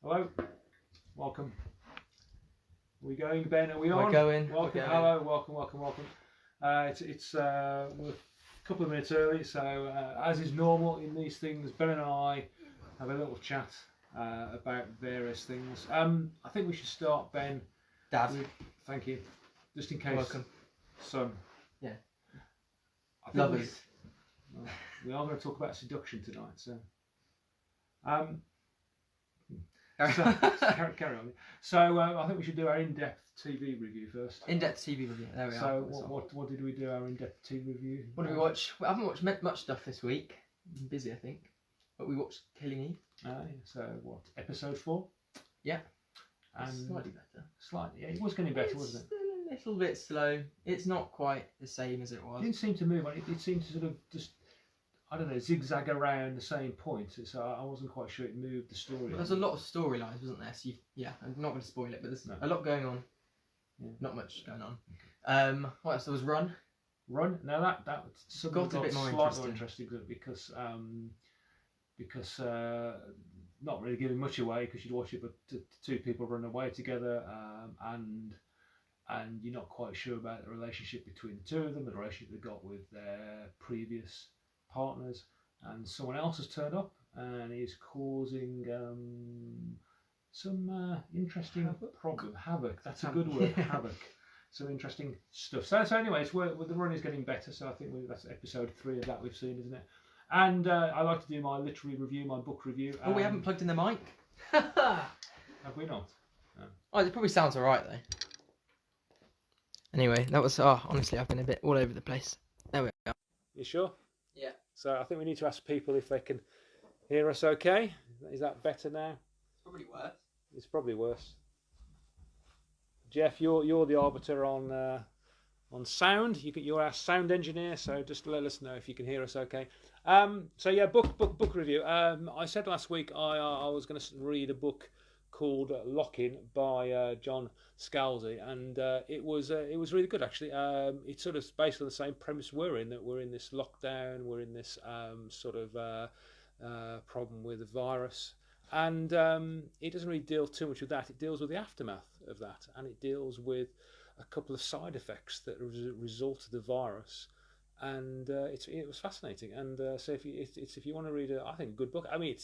Hello, welcome. Are we going, Ben? Are we on? We're going. Welcome. We're going. Hello, welcome. It's we're a couple of minutes early, so as is normal in these things, Ben and I have a little chat about various things. I think we should start, Ben. Dad. Thank you. Just in case. Welcome. Son. Yeah. Lovers. We are going to talk about seduction tonight, so. Carry on. So I think we should do our in-depth TV review first. In-depth TV review. There we are. So what did we do? Our in-depth TV review. What did we watch? I haven't watched much stuff this week. I'm busy, I think. But we watched Killing Eve. So what? Episode 4. Yeah. And slightly better. Slightly. Yeah, it was getting better, wasn't it? A little bit slow. It's not quite the same as it was. It didn't seem to move. It seemed to sort of just, I don't know, zigzag around the same point. So I wasn't quite sure it moved the story. Well, there's a lot of storylines, wasn't there? So I'm not going to spoil it, but there's a lot going on. Yeah. Not much going on. Okay. What else? There was Run. Now that got a bit more interesting because not really giving much away because you'd watch it, but two people run away together, and you're not quite sure about the relationship between the two of them, the relationship they got with their previous partners, and someone else has turned up and is causing some interesting havoc. That's a good word. Havoc. Some interesting stuff. So anyways, the run is getting better. So I think that's episode 3 of that we've seen, isn't it? And I like to do my literary review, my book review. Oh, we haven't plugged in the mic. Have we not? No. Oh, it probably sounds alright though. Anyway, that was. Oh, honestly, I've been a bit all over the place. There we go. You sure? Yeah. So I think we need to ask people if they can hear us okay. Is that better now? It's probably worse. It's probably worse. Jeff, you're the arbiter on sound. You're our sound engineer, so just let us know if you can hear us okay. So yeah, book review. I said last week I was going to read a book called Lock-In by John Scalzi, and it was really good actually. It's sort of based on the same premise we're in, that we're in this lockdown, we're in this sort of problem with the virus, and it doesn't really deal too much with that. It deals with the aftermath of that, and it deals with a couple of side effects that result of the virus, and it was fascinating. And so if you want to read I think a good book. I mean,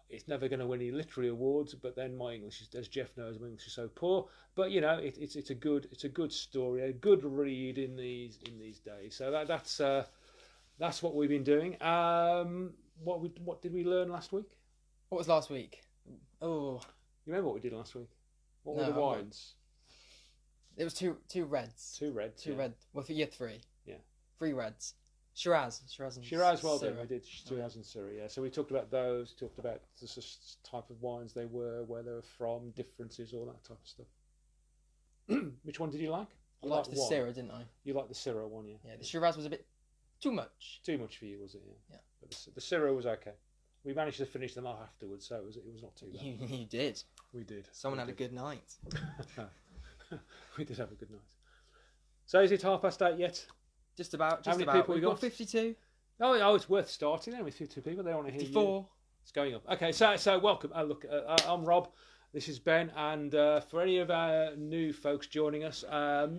it's never going to win any literary awards, but then my English, as Jeff knows, my English is so poor. But you know, it's a good story, a good read in these days. So that's what we've been doing. What did we learn last week? What was last week? Oh, you remember what we did last week? What No, were the wines? It was two reds. Two reds. Two red. Well, you had 3. Yeah. 3 reds. Shiraz. Well done. We did Shiraz and Syrah. Yeah. So we talked about those. Talked about the type of wines they were, where they were from, differences, all that type of stuff. Which one did you like? I liked the Syrah, didn't I? You liked the Syrah one, yeah. Yeah. The Shiraz was a bit too much. Too much for you, was it? Yeah. Yeah. But the Syrah was okay. We managed to finish them off afterwards, so it was not too bad. You did. We did. Someone had a good night. We did have a good night. So is it 8:30 yet? Just about. How many people we got? 52. Oh, it's worth starting then with 52 people. They want to hear 54. you. It's going up. Okay, so welcome. Look, I'm Rob. This is Ben, and for any of our new folks joining us,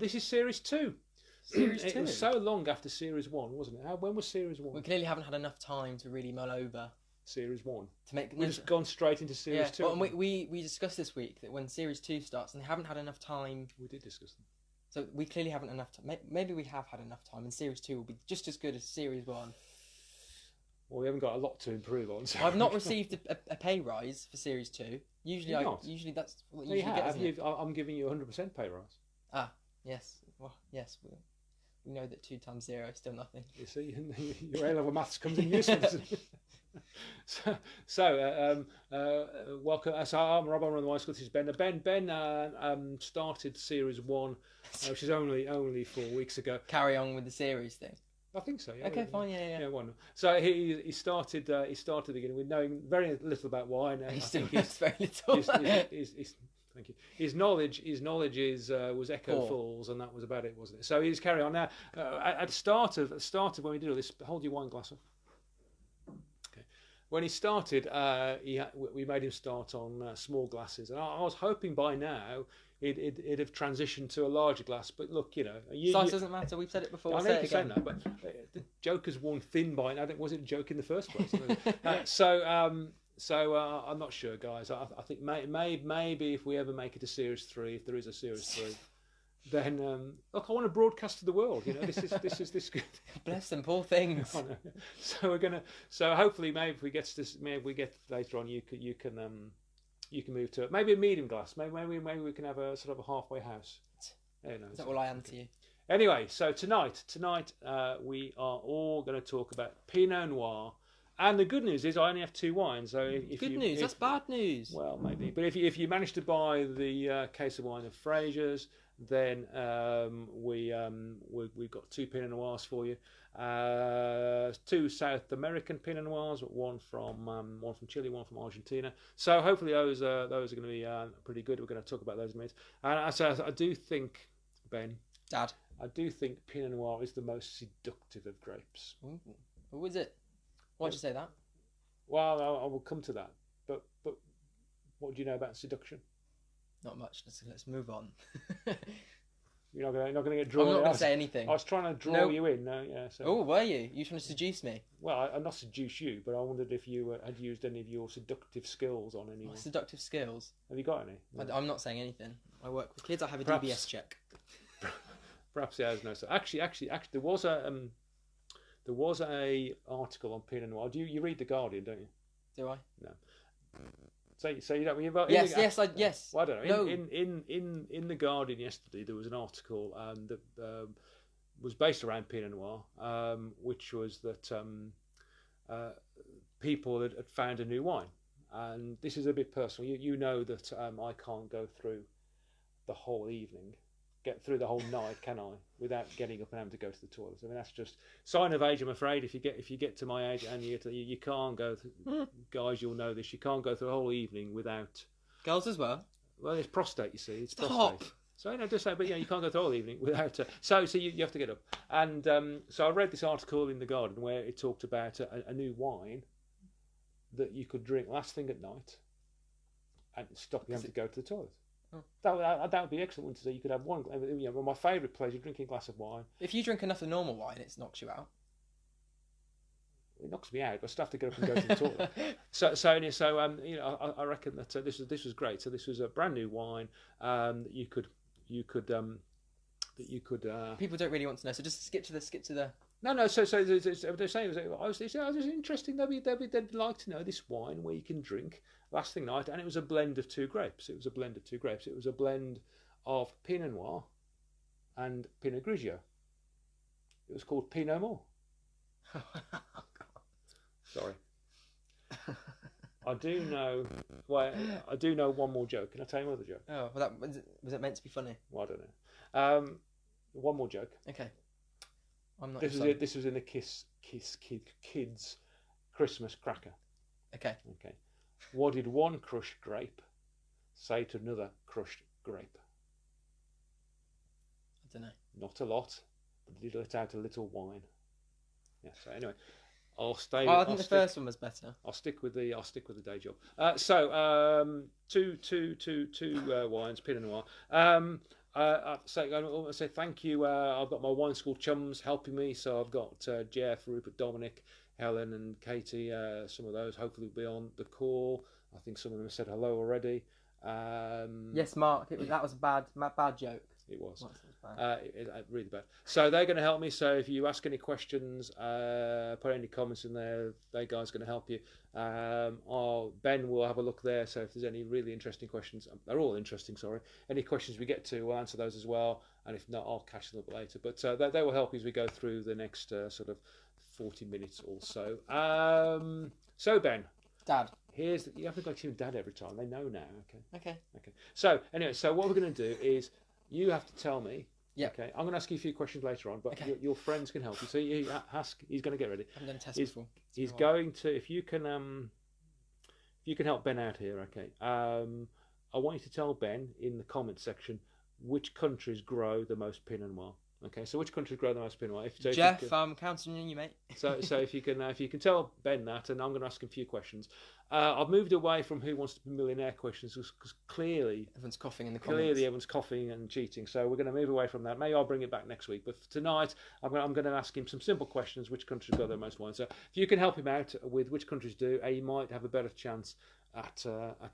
this is Series 2. Series 2. It was so long after Series 1, wasn't it? When was Series 1? We clearly haven't had enough time to really mull over Series 1. to make. We've just gone straight into Series 2. Well, and we discussed this week that when Series 2 starts, and they haven't had enough time. We did discuss them. So we clearly haven't enough time. Maybe we have had enough time, and Series 2 will be just as good as Series 1. Well, we haven't got a lot to improve on. So I've not received a pay rise for Series 2. Usually that's what you usually get, isn't it? I'm giving you 100% pay rise. Ah, yes. Well, yes. We know that 2 times 0 is still nothing. You see, your A-level maths comes in useful. So welcome. So I'm Rob. I'm on the wine school. This is Ben. Ben started Series 1, which is only 4 weeks ago. Carry on with the series thing. I think so. Yeah. Okay, fine. Yeah. Why not? So he started again with knowing very little about wine. He still knows very little. Thank you. His knowledge was Echo Poor. Falls, and that was about it, wasn't it? So he's carry on now. At the start of when we did all this, hold your wine glass up. Okay. when he started, we made him start on small glasses, and I was hoping by now it'd have transitioned to a larger glass. But look, Size doesn't matter. We've said it before. I know you're saying that, but the Joker's worn thin by now. Was it a joke in the first place? So I'm not sure, guys. I think maybe if we ever make it a Series 3, if there is a Series 3. Then look, I want to broadcast to the world. This is good. Bless them, poor things. So we're gonna. So hopefully, maybe if we get to this, maybe we get later on, you can move to maybe a medium glass. Maybe we can have a sort of a halfway house. Is that all I am to you? Anyway, so tonight we are all going to talk about Pinot Noir. And the good news is I only have 2 wines. So if that's bad news. Well, maybe. But if you manage to buy the case of wine of Fraser's, then we've got 2 Pinot Noirs for you. 2 South American Pinot Noirs, one from Chile, one from Argentina. So hopefully those are going to be pretty good. We're going to talk about those minutes. And I do think, Ben, Dad, I do think Pinot Noir is the most seductive of grapes. Ooh. Who is it? Why'd you say that? Well, I will come to that. But what do you know about seduction? Not much. Let's move on. You're not going to get drawn. I'm not going to say anything. I was trying to draw you in. So. Oh, were you? You trying to seduce me? Well, I'm not seduce you, but I wondered if you had used any of your seductive skills on anyone. Seductive skills? Have you got any? No. I'm not saying anything. I work with kids. I have a DBS check. Perhaps he has no. So actually, there was a article on Pinot Noir. You read the Guardian, don't you? Do I? No. So you don't. Yes. Well, I don't know. No. In the Guardian yesterday, there was an article that was based around Pinot Noir, which was that people had found a new wine, and this is a bit personal. You know that I can't go through the whole evening, get through the whole night, can I, without getting up and having to go to the toilet? I mean, that's just sign of age, I'm afraid. If you get to my age and you can't go, guys, you'll know this. You can't go through the whole evening without. Girls as well. Well, it's prostate, you see. It's Stop. prostate. So I just say, but you can't go through the whole evening without. So you have to get up. And so I read this article in the Guardian where it talked about a new wine that you could drink last thing at night and stop you having to go to the toilet. That would be excellent, wouldn't it? So you could have one. My favourite pleasure, drinking a glass of wine. If you drink enough of normal wine, it knocks you out. It knocks me out. I still have to get up and go to the toilet. I reckon that this was great. So this was a brand new wine that you could. People don't really want to know, so just skip to the. No. So they're saying I was interesting. They'd like to know this wine where you can drink last thing night, and it was a blend of 2 grapes. It was a blend of Pinot Noir and Pinot Grigio. It was called Pinot Noir. Sorry. I do know. Well, I do know one more joke. Can I tell you another joke? Oh, well, was it meant to be funny? Well, I don't know. One more joke. Okay. I'm not. This was in the Kids Christmas cracker. Okay. What did one crushed grape say to another crushed grape? I don't know. Not a lot, but did let out a little wine. Yeah. So anyway, I'll stay. I think the first one was better. I'll stick with the day job. Two wines, Pinot Noir. I say thank you. I've got my wine school chums helping me, so I've got Jeff, Rupert, Dominic, Helen, and Katie. Some of those hopefully will be on the call. I think some of them have said hello already. Yes, Mark. That was a bad joke. It was. Really bad. So they're going to help me. So if you ask any questions, put any comments in there. They guys are going to help you. Ben will have a look there. So if there's any really interesting questions, they're all interesting. Sorry, any questions we get to, we'll answer those as well. And if not, I'll catch them up later. But they will help you as we go through the next sort of 40 minutes or so. So Ben, Dad. You haven't got to your dad every time. They know now. Okay. So anyway, what we're going to do is you have to tell me. Yeah. Okay. I'm going to ask you a few questions later on, but your friends can help you. So you ask. He's going to get ready. I'm going to test before. He's going to. If you can help Ben out here. Okay. I want you to tell Ben in the comment section which countries grow the most Pinot Noir. Okay, so which countries grow the most Pinot Noir? So Jeff, I'm counting on you, mate. so if you can tell Ben that, and I'm going to ask him a few questions. I've moved away from Who Wants to Be a Millionaire questions because clearly Everyone's coughing in the comments. Clearly, everyone's coughing and cheating, so we're going to move away from that. Maybe I'll bring it back next week. But for tonight, I'm going to ask him some simple questions. Which countries got the most wine? So if you can help him out with which countries do, he might have a better chance at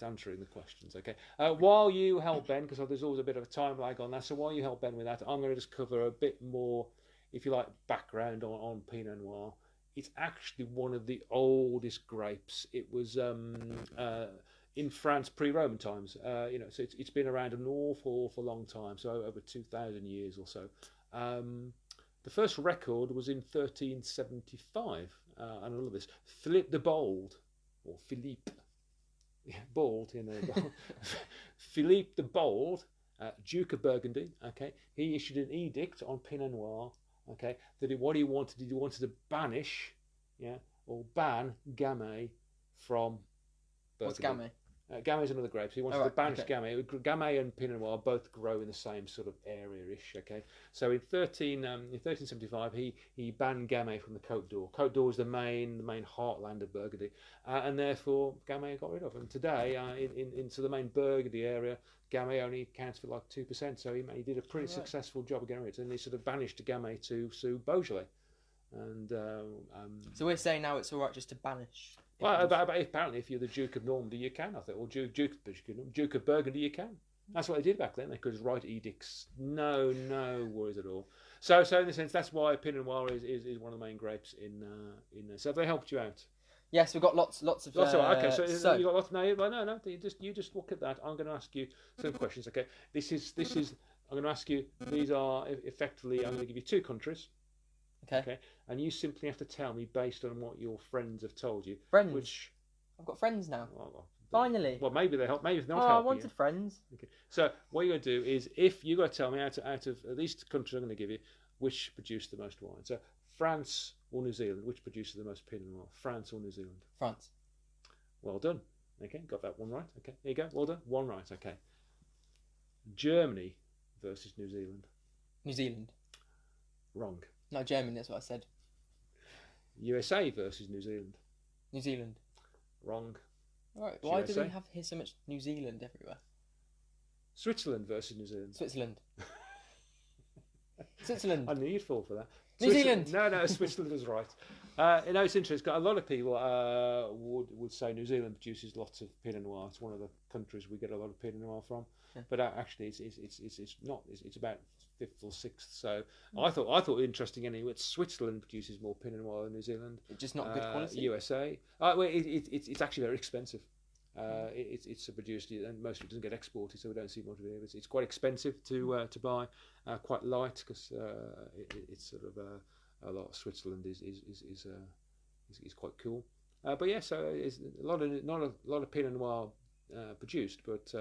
answering the questions. Okay. While you help Ben, because there's always a bit of a time lag on that. So while you help Ben with that, I'm going to just cover a bit more, if you like, background on Pinot Noir. It's actually one of the oldest grapes. It was in France pre-Roman times. So it's been around an awful long time, so over 2,000 years or so. The first record was in 1375, and I love this. Philippe the Bold, or Philippe, Bald, Philippe the Bold, Duke of Burgundy. Okay, he issued an edict on Pinot Noir. Okay, that he wanted to banish, or ban Gamay from Burgundy. What's Gamay? Gamay is another grape. So he wanted to banish Gamay. Gamay and Pinot Noir both grow in the same sort of area-ish. Okay, so in 1375 he banned Gamay from the Côte d'Or. Côte d'Or is the main heartland of Burgundy, and therefore Gamay got rid of. And today into the main Burgundy area, Gamay only accounts for like 2%. So he did a pretty successful job of getting rid of it, and he sort of banished Gamay to Beaujolais. And so we're saying now it's all right just to banish. Well, apparently, if you're the Duke of Normandy, you can. I think, or Duke of Burgundy, you can. That's what they did back then. They could write edicts. No worries at all. So in a sense, that's why Pinot Noir is one of the main grapes in there. So have they helped you out? Yes, we've got lots of. Okay, so you got lots. No. You just look at that. I'm going to ask you some questions. Okay, this is. I'm going to ask you. These are effectively. I'm going to give you two countries. Okay. And you simply have to tell me based on what your friends have told you. Friends. I've got friends now. Finally. Well, maybe they help. Maybe they're not helping helping I wanted friends. Okay. So what you're going to do is, if you got to tell me out of at least the countries I'm going to give you, which produce the most wine. So France or New Zealand, which produces the most Pinot Noir? France or New Zealand? France. Well done. Okay, got that one right. Okay, there you go. Well done. One right. Okay. Germany versus New Zealand. New Zealand. Wrong. No, Germany, that's what I said. USA versus New Zealand. New Zealand. Wrong. Alright, why do we have here so much New Zealand everywhere? Switzerland versus New Zealand. Switzerland. Switzerland. I knew you'd fall for that. New Zealand. No, Switzerland is right. It's interesting. A lot of people would say New Zealand produces lots of Pinot Noir. It's one of the countries we get a lot of Pinot Noir from. Yeah. But actually, it's not. It's about fifth or sixth. So I thought interesting anyway. Switzerland produces more Pinot Noir than New Zealand. It's just not good quality. USA. It's actually very expensive. It's produced and most of it doesn't get exported, so we don't see much of it. It's quite expensive to buy. Quite light because it's sort of a lot of Switzerland is quite cool. But yeah, so it's not a lot of Pinot Noir produced, but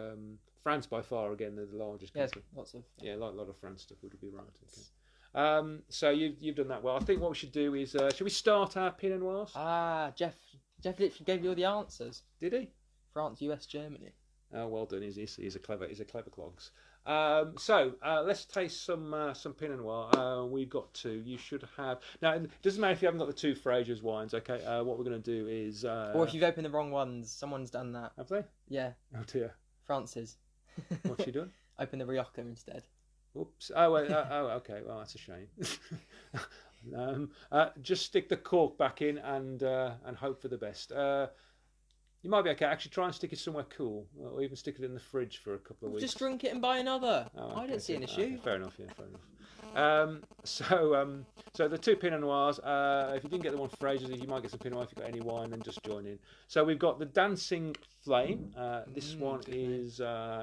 France by far again they're the largest country. Lots of a lot of France stuff would be right. Okay. So you've done that well. I think what we should do is should we start our Pinot Noirs? Jeff literally gave you all the answers. Did he? France, US, Germany. Oh, well done. He's a clever clogs. So let's taste some Pinot Noir. We've got two. You should have now. It doesn't matter if you haven't got the two Fraser's wines. Okay. What we're going to do is. Or if you've opened the wrong ones, someone's done that. Have they? Yeah. Oh dear. France's. What's she done? Open the Rioja instead. Oops. Oh, okay. Well, that's a shame. Just stick the cork back in and hope for the best. You might be okay. Actually, try and stick it somewhere cool, or even stick it in the fridge for a couple of weeks. Just drink it and buy another. I don't see an issue. Okay, fair enough. Yeah, fair enough. So the two Pinot Noirs. If you didn't get the one Fraser's, you might get some Pinot Noir. If you've got any wine, then just join in. So we've got the Dancing Flame. This one is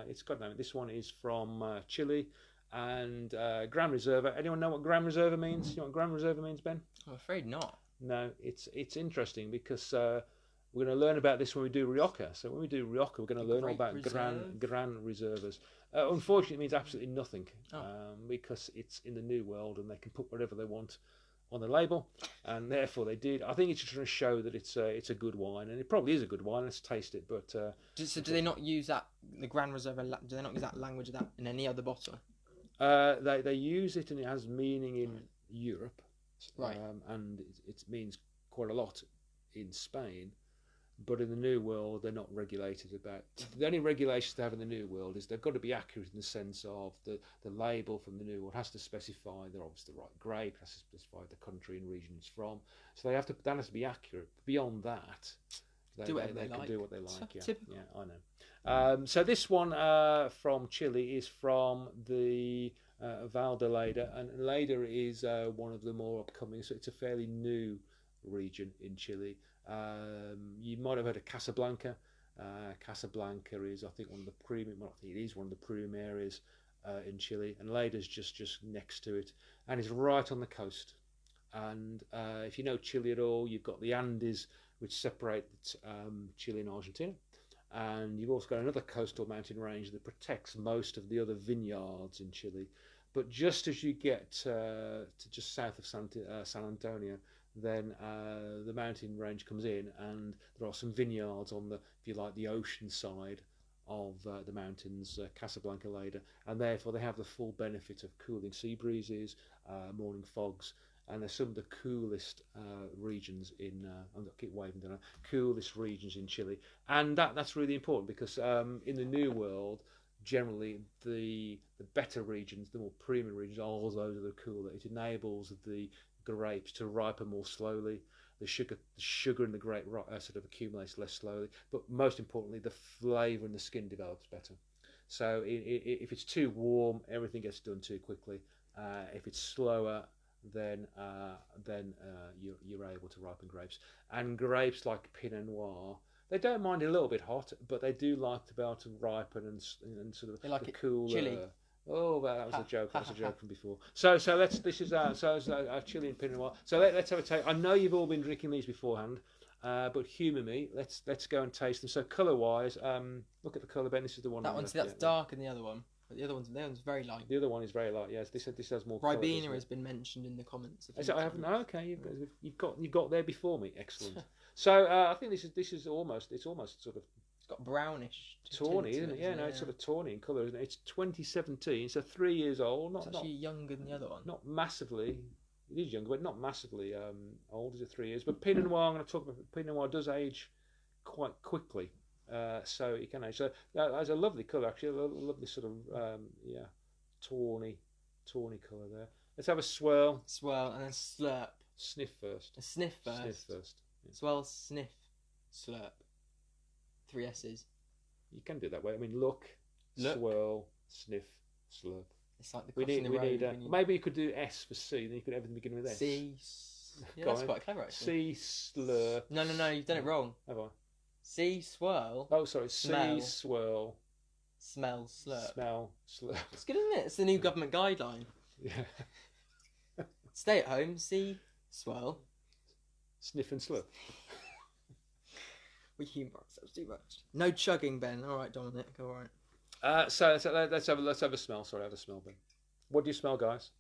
it's got name. This one is from Chile and Gran Reserva. Anyone know what Gran Reserva means? You know what Gran Reserva means, Ben? I'm afraid not. No, it's interesting because. We're going to learn about this when we do Rioja. So when we do Rioja, we're going to learn all about Gran Reservas. Unfortunately, it means absolutely nothing because it's in the New World and they can put whatever they want on the label, and therefore they did. I think it's just trying to show that it's a good wine, and it probably is a good wine. Let's taste it. But so do they not use that the Gran Reserva? Do they not use that language of that in any other bottle? They use it and it has meaning in Europe, Right. and it means quite a lot in Spain. But in the New World, they're not regulated about. The only regulations they have in the New World is they've got to be accurate in the sense of the label from the New World has to specify they're obviously the right grape, has to specify the country and region it's from. So that has to be accurate. Beyond that, they like. can do what they like. Yeah, typical. yeah, I know. So this one from Chile is from the Val de Leyda, and Leyda is one of the more upcoming. So it's a fairly new region in Chile. You might have heard of Casablanca. Casablanca is, I think, one of the premium. Well, I think it is one of the premium areas in Chile, and Leyda's just next to it, and it's right on the coast. And if you know Chile at all, you've got the Andes, which separate Chile and Argentina, and you've also got another coastal mountain range that protects most of the other vineyards in Chile. But just as you get to just south of San Antonio, then the mountain range comes in, and there are some vineyards on the, if you like, the ocean side of the mountains, Casablanca Leyda, and therefore they have the full benefit of cooling sea breezes, morning fogs, and they're some of the coolest regions in. I keep waving, don't I? Coolest regions in Chile, and that's really important because in the New World, generally the better regions, the more premium regions, are those that are cooler. It enables the grapes to ripen more slowly. The sugar in the grape sort of accumulates less slowly, but most importantly, the flavour in the skin develops better. So if it's too warm, everything gets done too quickly. If it's slower, then you're able to ripen grapes. And grapes like Pinot Noir, they don't mind a little bit hot, but they do like to be able to ripen and sort of They like the it cooler. chilly. Oh, that was a joke. That was a joke from before. So this is our Chilean Pinot Noir. So let's have a taste. I know you've all been drinking these beforehand, but humour me. Let's go and taste them. So colour wise, look at the colour, Ben. This is the one. That's darker than the other one. But the other one's very light. The other one is very light. Yes, this has more. Ribena has been mentioned in the comments. I haven't. Okay, you've got there before me. Excellent. So I think this is almost sort of. It's got brownish. Tawny, isn't it? Yeah, no, it's sort of tawny in colour, isn't it? It's 2017, so 3 years old. It's actually younger than the other one. Not massively. It is younger, but not massively old. Is it 3 years? But Pinot Noir, I'm going to talk about. Pinot Noir does age quite quickly, so it can age. So that's a lovely colour, actually. A lovely sort of tawny colour there. Let's have a swirl. Swirl and then slurp. Sniff first. A sniff first. Sniff first. Yeah. Swirl, sniff, slurp. 3 S's. You can do it that way. I mean, look, swirl, sniff, slurp. It's like the crossing the road. Maybe you could do S for C, then you could everything begin with S. C. Yeah, that's quite clever, actually. C, slurp. No, you've done it wrong. Have I? C, swirl. Oh, sorry. Smell. C, swirl. Smell, slurp. Smell, slurp. It's good, isn't it? It's the new government guideline. Yeah. Stay at home, C, swirl. Sniff and slurp. We humour ourselves too much. No chugging, Ben. All right, Dominic. All right. So let's have a smell. Sorry, have a smell, Ben. What do you smell, guys?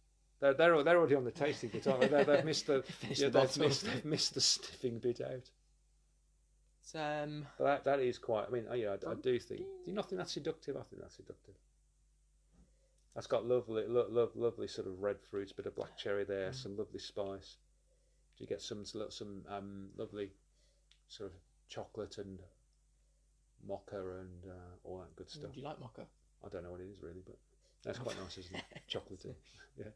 They're already on the tasting bit, aren't they? They've missed the they've missed the sniffing bit out. That is quite. I mean, I do think. Do you not think that's seductive? I think that's seductive. That's got lovely sort of red fruits, bit of black cherry there, some lovely spice. Do you get some lovely sort of chocolate and mocha and all that good stuff? Do you like mocha? I don't know what it is really, but that's quite nice, isn't it? Chocolatey. Yeah.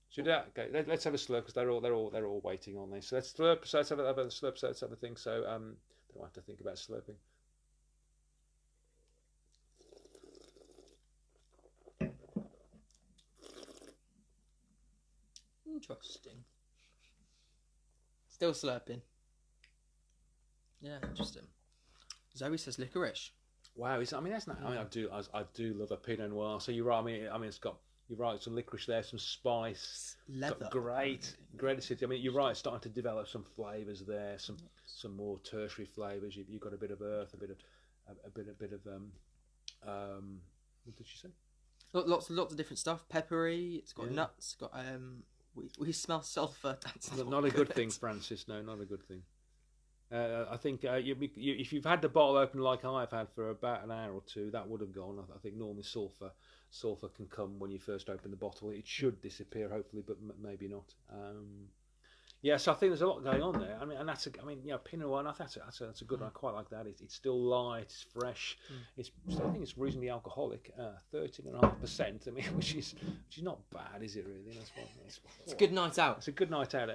Should we do that? Okay, let's have a slurp because they're all waiting on this. So let's slurp. So let's have a slurp. So let's have a thing. So don't have to think about slurping. Interesting. Still slurping. Yeah, interesting. Zoe says licorice. Wow, that's not. I mean, I do love a Pinot Noir. So you're right. I mean, it's got. You're right. Some licorice there, some spice. Leather. Great acidity. I mean, you're right. It's starting to develop some flavours there. Some more tertiary flavours. You've got a bit of earth, a bit of what did she say? Lots of different stuff. Peppery. It's got nuts. It's got we smell sulphur. That's not a good thing, Francis. No, not a good thing. I think if you've had the bottle open like I've had for about an hour or two, that would have gone. I think normally sulfur can come when you first open the bottle. It should disappear, hopefully, but maybe not. Yeah, so I think there's a lot going on there. I mean, and Pinot Noir. That's a good one. I quite like that. It's still light. It's fresh. I think it's reasonably alcoholic. 13.5%. I mean, which is not bad, is it? Really? It's a good night out. It's a good night out.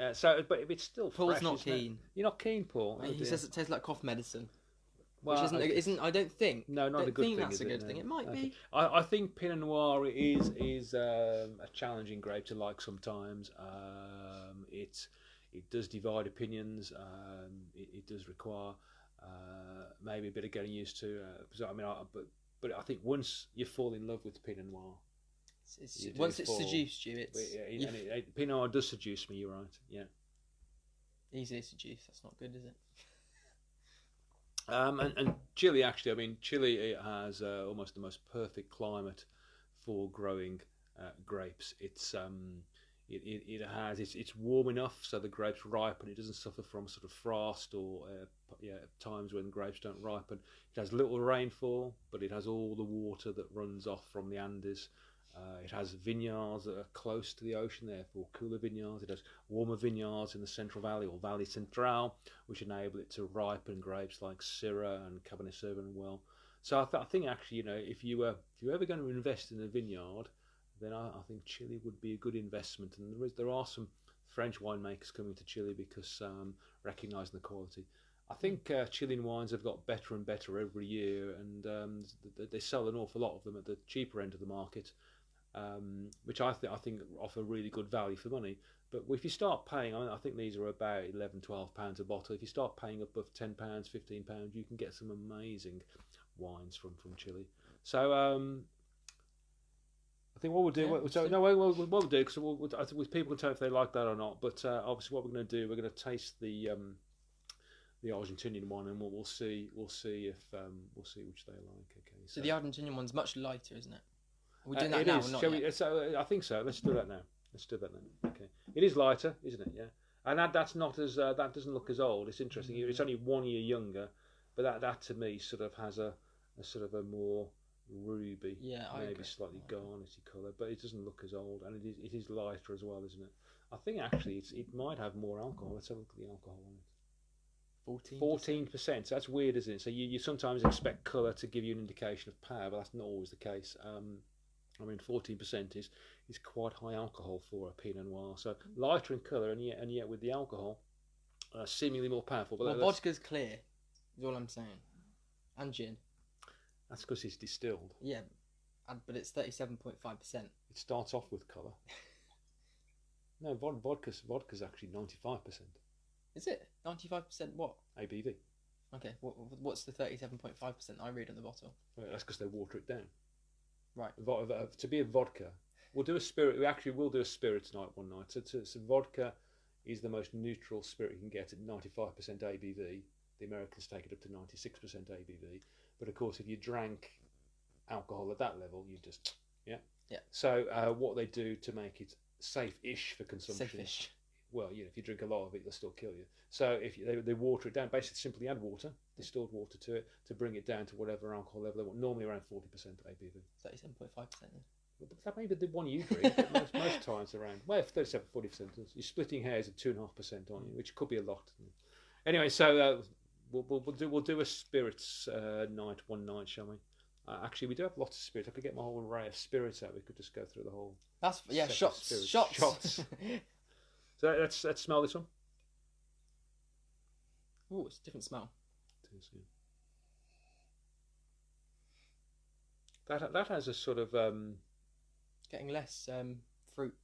But if it's still Paul's fresh, not keen. You're not keen, Paul. He says it tastes like cough medicine. Well, which isn't. I don't think. No, not a good thing. That's a good thing. It might be. I think Pinot Noir is a challenging grape to like sometimes. It does divide opinions. It does require maybe a bit of getting used to. But I think once you fall in love with Pinot Noir, once it's seduced you, Pinot Noir does seduce me. You're right. Yeah. Easily seduced. That's not good, is it? And Chile, actually, I mean, Chile has almost the most perfect climate for growing grapes. It's warm enough so the grapes ripen. It doesn't suffer from sort of frost or times when grapes don't ripen. It has little rainfall, but it has all the water that runs off from the Andes. It has vineyards that are close to the ocean, therefore cooler vineyards. It has warmer vineyards in the Central Valley or Valley Central, which enable it to ripen grapes like Syrah and Cabernet Sauvignon well. So I think actually, if you're ever going to invest in a vineyard, then I think Chile would be a good investment. And there are some French winemakers coming to Chile because recognising the quality. I think Chilean wines have got better and better every year, and they sell an awful lot of them at the cheaper end of the market. Which I think offer really good value for money. But if you start paying, I think these are about £11-12 a bottle. If you start paying above £10, £15, you can get some amazing wines from Chile. So I think what we'll do, what we'll do, because people can tell if they like that or not. But obviously, what we're going to do, we're going to taste the Argentinian one, and we'll see which they like. Okay. So the Argentinian one's much lighter, isn't it? Are we doing that now? Or not I think so. Let's do that now. Okay. It is lighter, isn't it? Yeah. And that's not as that doesn't look as old. It's interesting. It's only 1 year younger, but that to me sort of has a sort of a more ruby, maybe slightly garnety colour, but it doesn't look as old, and it is lighter as well, isn't it? I think actually it might have more alcohol. Let's have a look at the alcohol on it. 14%. So that's weird, isn't it? So you sometimes expect colour to give you an indication of power, but that's not always the case. 14% is quite high alcohol for a Pinot Noir. So lighter in colour, and yet with the alcohol, seemingly more powerful. But vodka's clear, is all I'm saying, and gin. That's because it's distilled. Yeah, but it's 37.5%. It starts off with colour. No, vodka's actually 95%. Is it 95%? What? ABV. Okay, what's the 37.5% I read on the bottle? Well, that's because they water it down. Right. To be a vodka, we'll do a spirit. We will do a spirit tonight one night. So vodka is the most neutral spirit you can get at 95% ABV. The Americans take it up to 96% ABV. But of course, if you drank alcohol at that level, you just yeah. So what they do to make it safe-ish for consumption. Safe-ish. Well, if you drink a lot of it, it'll still kill you. So if they water it down, basically simply add water, distilled water to it, to bring it down to whatever alcohol level they want. Normally around 40% ABV. 37.5%. That may be the one you drink. But most times around 37-40%. You're splitting hairs at 2.5%, aren't you? Which could be a lot. Anyway, so we'll do a spirits night one night, shall we? Actually, we do have lots of spirits. I could get my whole array of spirits out. We could just go through the whole. Shots. So let's smell this one. Oh, it's a different smell. It is, yeah. That has a sort of getting less fruit.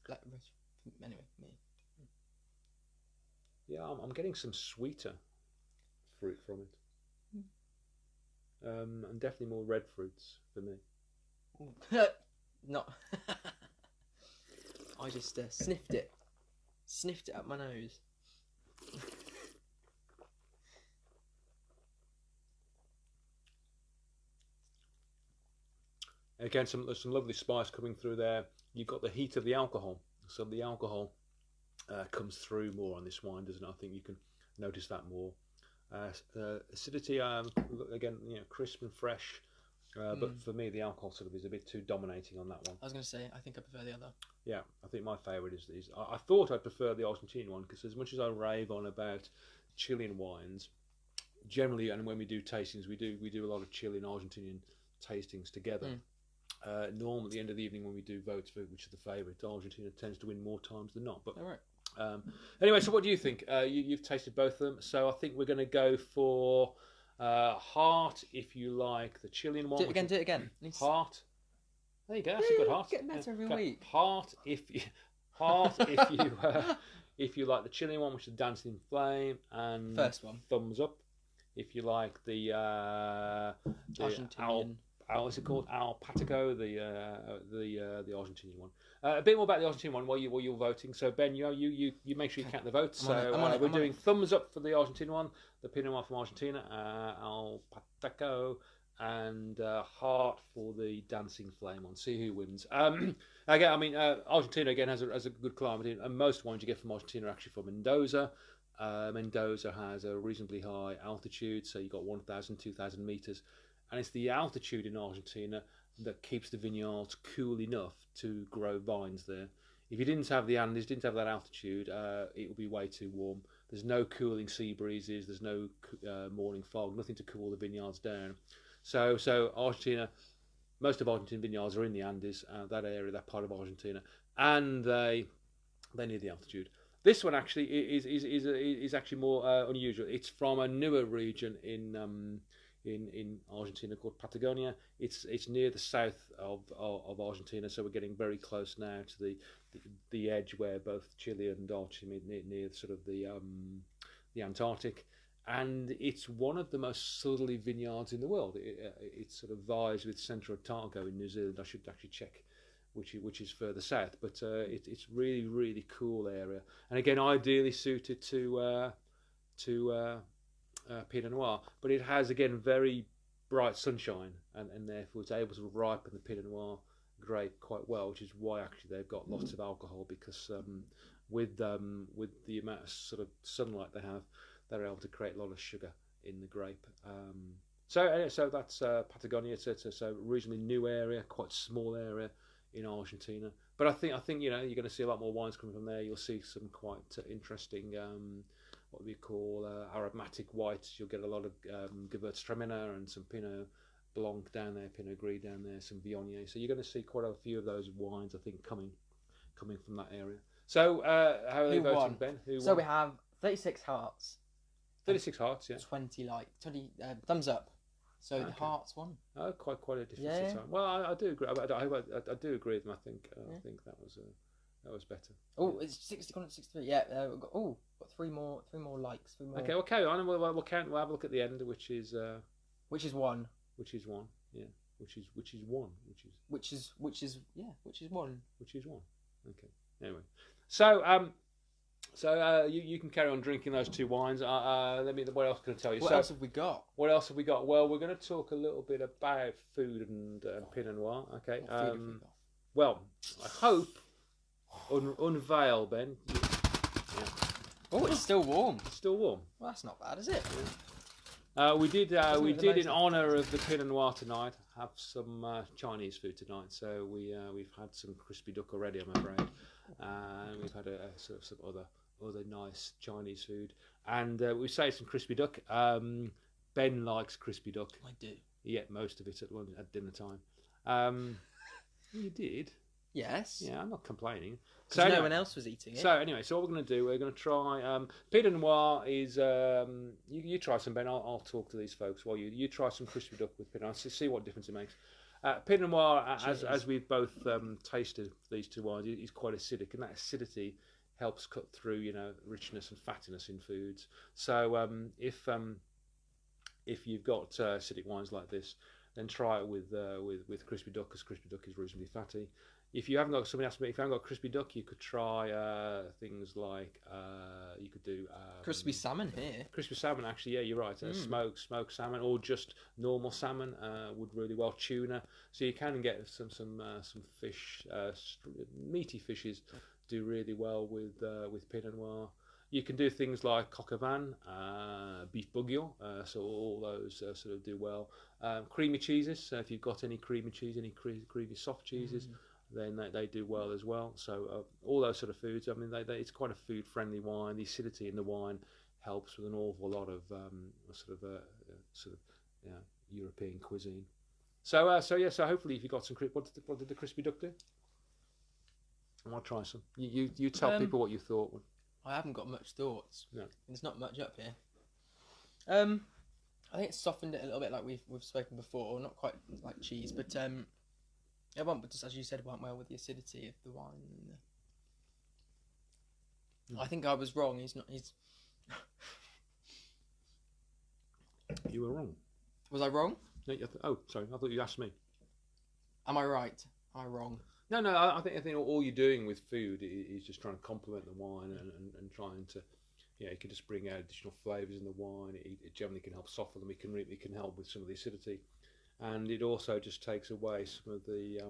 Anyway, me. Yeah, I'm getting some sweeter fruit from it. And definitely more red fruits for me. Not. I just sniffed it. Sniffed it up my nose. Again, some lovely spice coming through there. You've got the heat of the alcohol, so the alcohol comes through more on this wine, doesn't it? I think you can notice that more. Acidity, again, crisp and fresh. But for me, the alcohol sort of is a bit too dominating on that one. I was going to say, I think I prefer the other. Yeah, I think my favourite is. I thought I'd prefer the Argentine one because as much as I rave on about Chilean wines, generally, and when we do tastings, we do a lot of Chilean Argentinian tastings together. Normally, at the end of the evening, when we do votes for which is the favourite, Argentina tends to win more times than not. But anyway, so what do you think? You've tasted both of them, so I think we're going to go for Heart if you like the Chilean one. Do it again. Heart. There you go. That's a good Heart. Getting better every week. Heart if you if you like the Chilean one, which is Dancing Flame, and first one. Thumbs up if you like the Argentinian. What's it called? Al Patico, the Argentinian one. A bit more about the Argentinian one while you're voting. So Ben, you make sure you count the votes. We're doing thumbs up for the Argentinian one, the Pinot Noir from Argentina, Al Patico, and Heart for the Dancing Flame one. See who wins. Again, I mean, Argentina again has a good climate, and most wines you get from Argentina are actually from Mendoza. Mendoza has a reasonably high altitude, so you've got 1,000, 2,000 meters. And it's the altitude in Argentina that keeps the vineyards cool enough to grow vines there. If you didn't have the Andes, didn't have that altitude, it would be way too warm. There's no cooling sea breezes, there's no morning fog, nothing to cool the vineyards down. So Argentina, most of Argentine vineyards are in the Andes, that area, that part of Argentina, and they need the altitude. This one actually is actually more unusual. It's from a newer region in Argentina called Patagonia. It's near the south of Argentina, so we're getting very close now to the edge where both Chile and Argentina near sort of the Antarctic, and it's one of the most southerly vineyards in the world. It sort of vies with Centro Otago in New Zealand. I should actually check which is further south, but it's really, really cool area, and again ideally suited to Pinot Noir, but it has again very bright sunshine, and therefore it's able to ripen the Pinot Noir grape quite well, which is why actually they've got lots of alcohol, because with the amount of sort of sunlight they have, they're able to create a lot of sugar in the grape. So that's Patagonia. It's a reasonably new area, quite small area in Argentina, but I think you're going to see a lot more wines coming from there. You'll see some quite interesting what we call aromatic whites. You'll get a lot of Gewürztraminer and some Pinot Blanc down there, Pinot Gris down there, some Viognier. So you're going to see quite a few of those wines, I think, coming from that area. So how are they voting, Ben? Who won? We have 36 hearts. 36 hearts, yeah. 20 thumbs up. So the hearts won. Oh, quite a difference. Well, I do agree. I do agree with them. I think that was better. Oh, it's 63. Yeah. We've got three more likes. Okay, well, carry on, and we'll count. We'll have a look at the end, which is one. Which is one. Yeah. Which is one. Okay. Anyway, so you can carry on drinking those two wines. What else can I tell you? What else have we got? Well, we're going to talk a little bit about food and Pinot Noir. Okay. What food have we got? Well, I hope unveil, Ben. Yeah. Oh, it's still warm. It's still warm. Well, that's not bad, is it? Yeah. We did in honour of the Pinot Noir tonight have some Chinese food tonight. So we've had some crispy duck already, I'm afraid, and we've had a sort of some other nice Chinese food, and we say some crispy duck. Ben likes crispy duck. I do. He ate most of it at dinner time. You did. Yes. Yeah, I'm not complaining. So no one else was eating it. So anyway, what we're going to do, we're going to try Pinot Noir is you try some, Ben. I'll talk to these folks while you try some crispy duck with Pinot. See what difference it makes. Pinot Noir, as we've both tasted these two wines, is quite acidic, and that acidity helps cut through richness and fattiness in foods. So if you've got acidic wines like this, then try it with crispy duck, because crispy duck is reasonably fatty. If you haven't got, somebody asked me, if you haven't got crispy duck, you could try things like you could do crispy salmon here. Crispy salmon, actually, yeah, you're right. Smoked salmon, or just normal salmon would really well. Tuna, so you can get some fish, meaty fishes do really well with Pinot Noir. You can do things like coq au vin, beef bourguignon, so all those sort of do well. Creamy cheeses, so if you've got any creamy cheese, any creamy soft cheeses, then they do well as well. So all those sort of foods, I mean, it's quite a food-friendly wine. The acidity in the wine helps with an awful lot of European cuisine. So hopefully if you got some, what did the crispy duck do? I want to try some. You tell people what you thought. I haven't got much thoughts. No. There's not much up here. I think it's softened it a little bit, like we've spoken before. Not quite like cheese, but it went, just as you said, went well with the acidity of the wine. And I think I was wrong. He's. You were wrong. Was I wrong? No, oh, sorry. I thought you asked me. Am I right? Am I wrong? No. I think all you're doing with food is just trying to complement the wine and trying to, you can just bring out additional flavours in the wine. It generally can help soften them. It can help with some of the acidity, and it also just takes away some of the,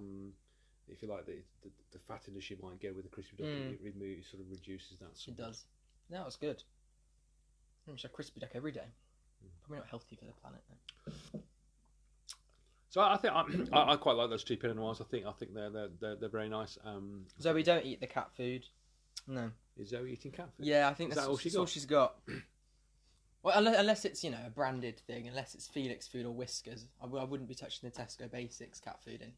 if you like, the fattiness you might get with the crispy duck. It sort of reduces that. It does. No, it's good. I wish I crispy duck every day. Probably not healthy for the planet though. So I think I quite like those two Pinot Noirs. I think they're very nice. Zoe, don't eat the cat food. No. Is Zoe eating cat food? Yeah, I think that's all she's got. Well, unless it's a branded thing, unless it's Felix food or Whiskers, I wouldn't be touching the Tesco Basics cat food in.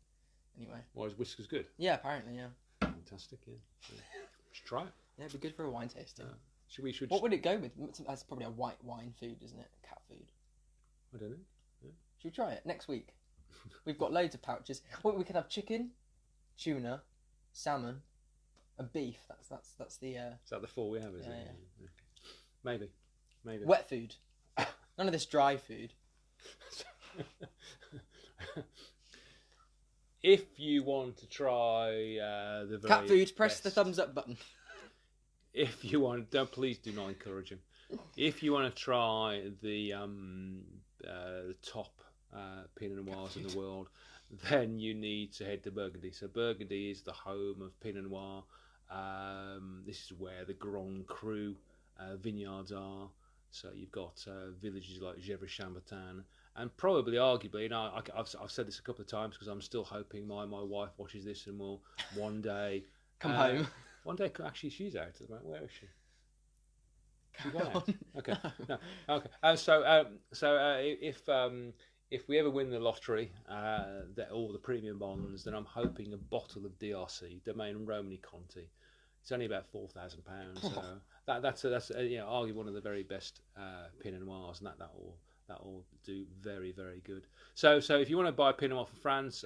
Anyway. Why is Whiskers good? Yeah, apparently, yeah. Fantastic, yeah. Should try it. Yeah, it'd be good for a wine tasting. What would it go with? That's probably a white wine food, isn't it? Cat food. I don't know. Yeah. Should we try it next week? We've got loads of pouches. Well, we could have chicken, tuna, salmon, and beef. That's the. Is that the four we have? Is it? Yeah. Maybe. Wet food. None of this dry food. If you want to try the very cat food, press the thumbs up button. If you want, please do not encourage him. If you want to try the top Pinot Noirs in the world, then you need to head to Burgundy. So Burgundy is the home of Pinot Noir. This is where the Grand Cru vineyards are. So you've got villages like Gevrey-Chambertin, and probably, arguably, I've said this a couple of times because I'm still hoping my wife watches this and will one day come home. One day, actually, she's out at the moment. Where is she? She's out. Okay. No. Okay. If we ever win the lottery, all the premium bonds, then I'm hoping a bottle of DRC, Domaine Romani Conti. It's only about £4,000. So that's arguably one of the very best Pinot Noirs, and that will do very, very good. So if you want to buy Pinot Noir for France,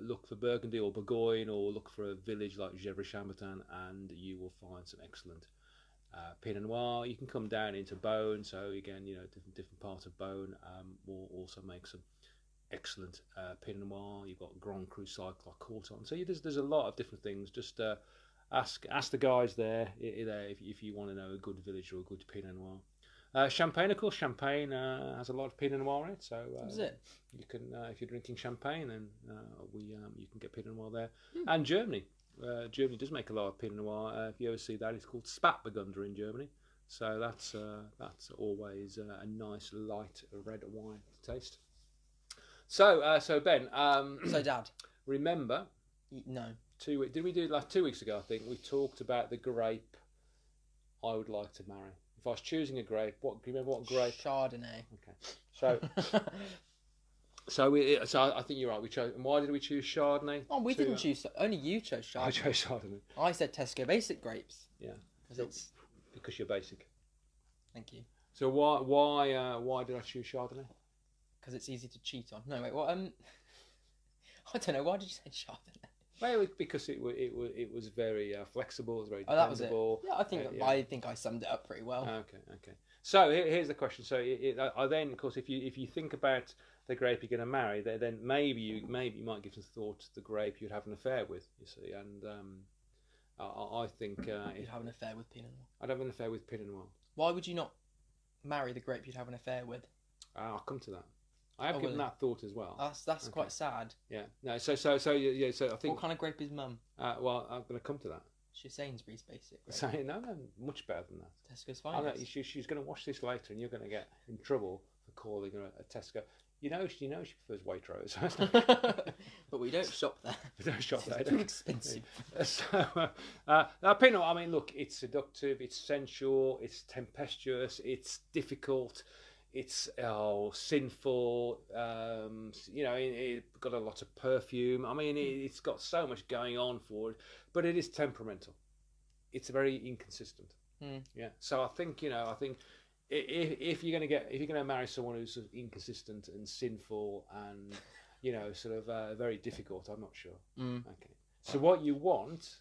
look for Burgundy or Bourgogne, or look for a village like Gevrey-Chambertin, and you will find some excellent Pinot Noir. You can come down into Beaune, so again, different parts of Beaune will also make some excellent Pinot Noir. You've got Grand Cru Cyclops Corton. So there's a lot of different things. Just ask the guys there if you want to know a good village or a good Pinot Noir. Champagne, of course. Champagne has a lot of Pinot Noir in it. So is it? You can, if you're drinking champagne, then you can get Pinot Noir there. And Germany. Germany does make a lot of Pinot Noir. If you ever see that, it's called Spätburgunder in Germany. So that's always a nice light red wine to taste. So Ben. So Dad. Remember? No. Did we do like 2 weeks ago? I think we talked about the grape I would like to marry. If I was choosing a grape, do you remember what grape? Chardonnay. Okay. So I think you're right. We chose. And why did we choose Chardonnay? Oh, we didn't choose. Only you chose Chardonnay. I chose Chardonnay. I said Tesco Basic grapes. Yeah. Because you're basic. Thank you. So why did I choose Chardonnay? Because it's easy to cheat on. No, wait. What? I don't know. Why did you say Chardonnay? Well, because it was very flexible. It was very dependable. That was it. Yeah, I think I summed it up pretty well. Okay. So here's the question. So I then, of course, if you think about the grape you're going to marry, then maybe you might give some thought to the grape you'd have an affair with. You see, and I think you'd have an affair with Pinot Noir. I'd have an affair with Pinot Noir. Why would you not marry the grape you'd have an affair with? I'll come to that. I have given that thought as well. That's quite sad. Yeah. No. So I think. What kind of grape is Mum? Well, I'm going to come to that. She's Sainsbury's basically. So, no, much better than that. Tesco's I know, finest. she's going to watch this later, and you're going to get in trouble for calling her a Tesco. You know she prefers Waitrose. But we don't shop there. We don't shop there. It's too expensive. So, Pinot, I mean, look, it's seductive, it's sensual, it's tempestuous, it's difficult, it's sinful. It got a lot of perfume. I mean, it's got so much going on for it, but it is temperamental. It's very inconsistent. Yeah. So I think if you're going to marry someone who's sort of inconsistent and sinful and sort of very difficult, I'm not sure. Okay. So what you want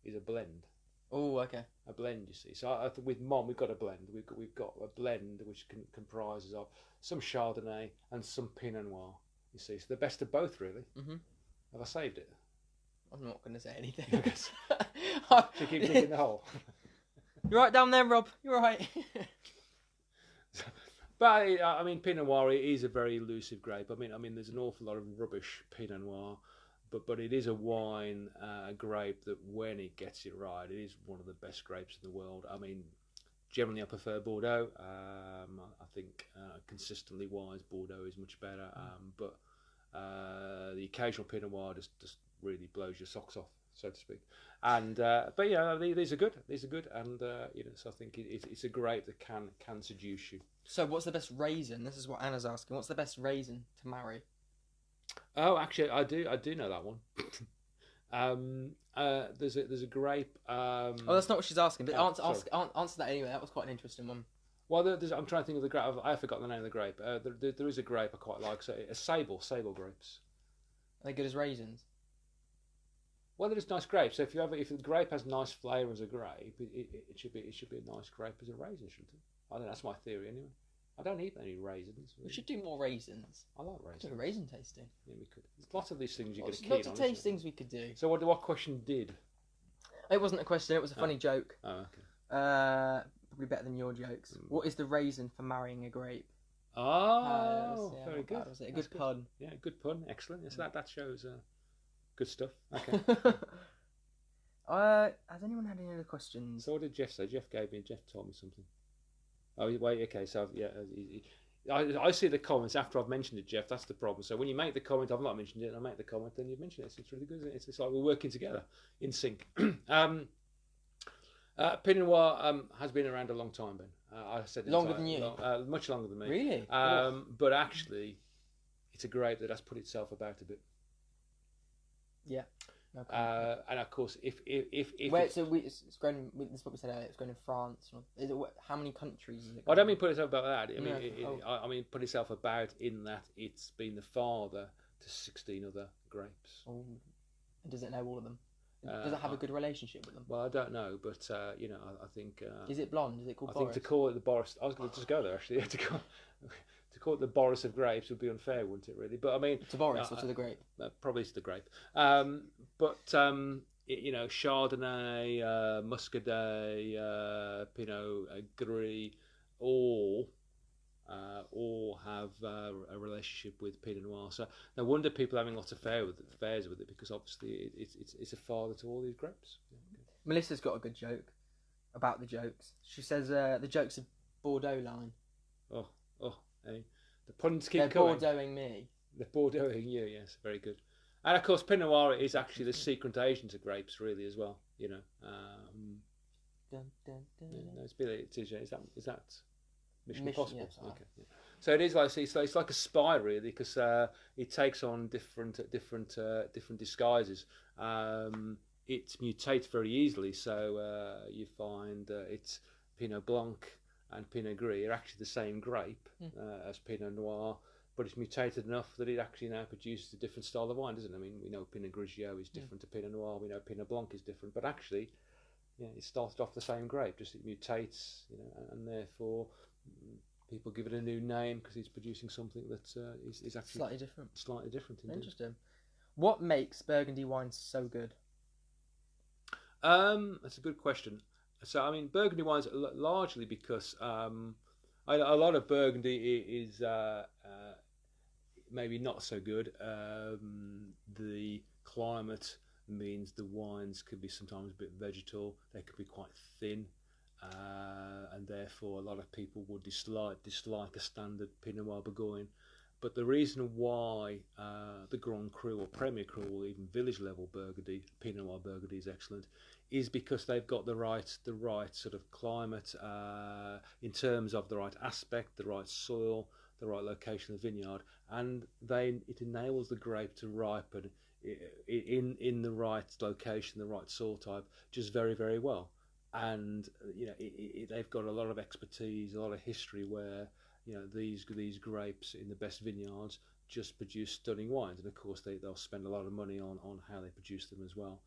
is a blend. Oh, okay. A blend, you see. So with Mom, we've got a blend. We've got a blend which comprises of some Chardonnay and some Pinot Noir. You see, so the best of both, really. Have I saved it? I'm not going to say anything. Should keep digging the hole. You're right down there, Rob. You're right. But I mean, Pinot Noir is a very elusive grape. I mean, there's an awful lot of rubbish Pinot Noir, but it is a wine, a grape that when it gets it right, it is one of the best grapes in the world. I mean, generally I prefer Bordeaux. I think consistently wise, Bordeaux is much better. But the occasional Pinot Noir just really blows your socks off, so to speak. And but yeah, these are good. These are good, and so I think it's a grape that can seduce you. So, what's the best raisin? This is what Anna's asking. What's the best raisin to marry? Oh, actually, I do know that one. There's a grape. Oh, that's not what she's asking. But answer that anyway. That was quite an interesting one. Well, I'm trying to think of the grape. I forgot the name of the grape. There is a grape I quite like. So a sable grapes. Are they good as raisins? Well, they're just nice grapes. So if the grape has nice flavour as a grape, it should be a nice grape as a raisin, shouldn't it? I don't know, that's my theory anyway. I don't eat any raisins. Really. We should do more raisins. I like raisins. Do a raisin tasting. Yeah, we could. There's lots of these things you get keen on. Lots of tastings we could do. So what question did? It wasn't a question. It was a funny joke. Oh, okay. Probably better than your jokes. What is the raisin for marrying a grape? Oh, very good. Was it a good pun? Yeah, good pun. Excellent. Yes, that shows good stuff. Okay. Has anyone had any other questions? So what did Jeff say? Jeff told me something. Oh, wait, okay, so yeah, I see the comments after I've mentioned it, Jeff. That's the problem. So when you make the comment, I've not mentioned it, and I make the comment, then you mention it. It's really good, isn't it? It's like we're working together in sync. Pinot Noir has been around a long time, Ben. I said longer than you, much longer than me. Really? But actually, it's a grape that has put itself about a bit. Yeah. Okay. And of course, if wait, so it's grown. This is what we said earlier. It's grown in France. Is it? How many countries is it? I don't mean put itself about that. I mean, No. I mean put itself about in that it's been the father to 16 other grapes. Oh. And does it know all of them? Does it have a good relationship with them? Well, I don't know, but I think. Is it blonde? Is it called? I think to call it the Boris. I was going to just go there actually. To call it the Boris of grapes would be unfair, wouldn't it? Really, but I mean, to Boris or to the grape? Probably to the grape. But Chardonnay, Muscadet, Pinot Gris, all have a relationship with Pinot Noir. So no wonder people are having lots of affairs with it, because obviously it's a father to all these grapes. Yeah, okay. Melissa's got a good joke about the jokes. She says the jokes of Bordeaux line. Oh, hey. The puns keep coming. They're Bordeauxing me. They're Bordeauxing you, yes, very good. And of course, Pinot Noir is actually the secret agent of grapes, really, as well. Dun, dun, dun, no, it's Billy. Is that Mission Impossible? Yes, okay. Yeah. So it is like it's like a spy, really, because it takes on different disguises. It mutates very easily, so you find it's Pinot Blanc and Pinot Gris are actually the same grape as Pinot Noir, but it's mutated enough that it actually now produces a different style of wine, doesn't it? I mean, we know Pinot Grigio is different to Pinot Noir, we know Pinot Blanc is different, but actually, it started off the same grape, just it mutates, and therefore people give it a new name because it's producing something that is actually slightly different. Slightly different, indeed. Interesting. What makes Burgundy wines so good? That's a good question. So, I mean, Burgundy wines largely because a lot of Burgundy is maybe not so good. The climate means the wines could be sometimes a bit vegetal. They could be quite thin, and therefore a lot of people would dislike a standard Pinot Noir Bourgogne. But the reason why the Grand Cru or Premier Cru or even village level Burgundy, Pinot Noir Burgundy is excellent, is because they've got the right sort of climate in terms of the right aspect, the right soil, the right location of the vineyard, and it enables the grape to ripen in the right location, the right soil type, just very, very well. And they've got a lot of expertise, a lot of history where these grapes in the best vineyards just produce stunning wines, and of course they'll spend a lot of money on how they produce them as well.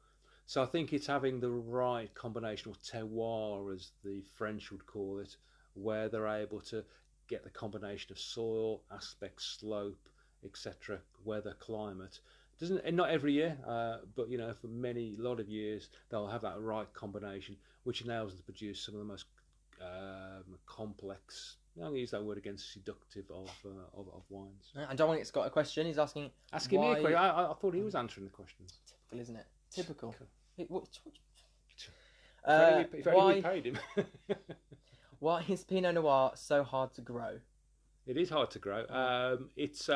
So I think it's having the right combination, or terroir as the French would call it, where they're able to get the combination of soil, aspect, slope, etc., weather, climate. Not every year, but for a lot of years they'll have that right combination, which enables them to produce some of the most complex. I'm going to use that word again, seductive of wines. And Dominic's got a question. He's asking me a question. I thought he was answering the questions. Typical, isn't it? Typical. If only we paid him. Why is Pinot Noir so hard to grow? It is hard to grow. It's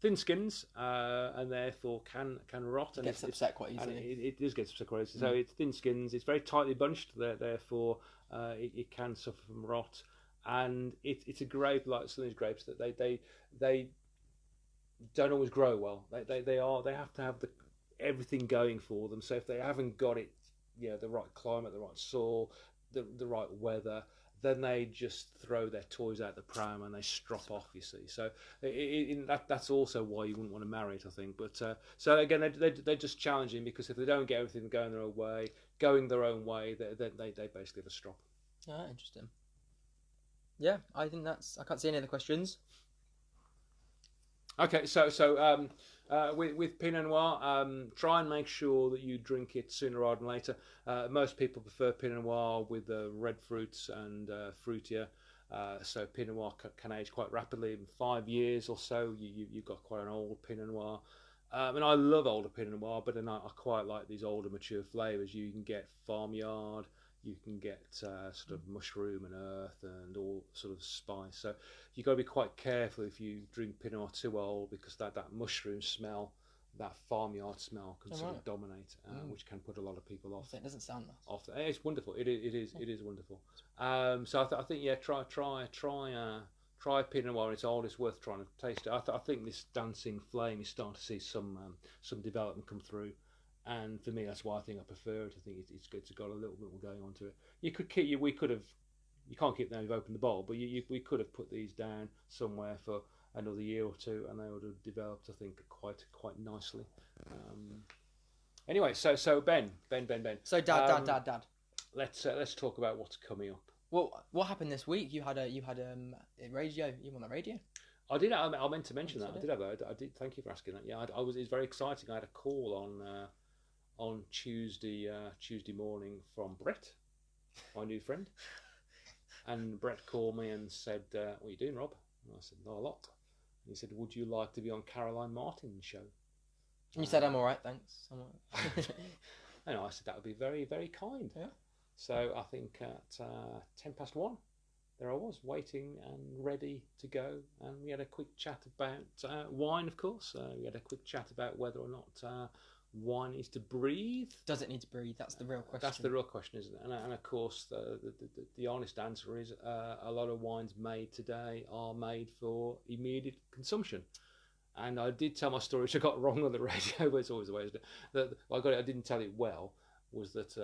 thin skins, and therefore can rot. It gets upset quite easily. It does get upset quite easily. So it's thin skins. It's very tightly bunched. Therefore, it can suffer from rot. And it's a grape like some of these grapes that they don't always grow well. They have to have everything going for them. So if they haven't got it, the right climate, the right soil, the right weather, then they just throw their toys out the pram and they strop off. You see, so that's also why you wouldn't want to marry it, I think. But so again, they're just challenging, because if they don't get everything going their own way, they basically have a strop. Ah, interesting. Yeah, I think I can't see any other questions. Okay, so with Pinot Noir, try and make sure that you drink it sooner rather than later. Most people prefer Pinot Noir with red fruits and fruitier. So Pinot Noir can age quite rapidly. In 5 years or so, you've got quite an old Pinot Noir. And I love older Pinot Noir, but then I quite like these older mature flavours. You can get farmyard. You can get sort of mushroom and earth and all sort of spice. So you've got to be quite careful if you drink Pinot Noir too old, because that mushroom smell, that farmyard smell can sort of dominate, which can put a lot of people off. It doesn't sound nice. It's wonderful. It is wonderful. So I think try Pinot Noir when it's old. It's worth trying to taste it. I think this dancing flame is starting to see some development come through. And for me, that's why I think I prefer it. I think it's good. It's got a little bit more going on to it. You can't keep them if you've opened the bottle, but we could have put these down somewhere for another year or two, and they would have developed, I think, quite nicely. Anyway, so Ben. So Dad. Let's talk about what's coming up. Well, what happened this week? You had a radio. You won the radio. I did. I meant to mention that. I did have that. I did. Thank you for asking that. Yeah, it's very exciting. I had a call on Tuesday morning from Brett, my new friend, and Brett called me and said, "What are you doing, Rob?" And I said, "Not a lot." And he said, "Would you like to be on Caroline Martin's show?" And you said, "I'm all right, thanks." And I said, "That would be very, very kind." Yeah. So I think at 1:10, there I was, waiting and ready to go, and we had a quick chat about wine, of course. We had a quick chat about whether or not wine needs to breathe. Does it need to breathe? That's the real question. That's the real question, isn't it? And of course, the honest answer is a lot of wines made today are made for immediate consumption. And I did tell my story, which I got wrong on the radio, but it's always the way, isn't it? I didn't tell it well, was that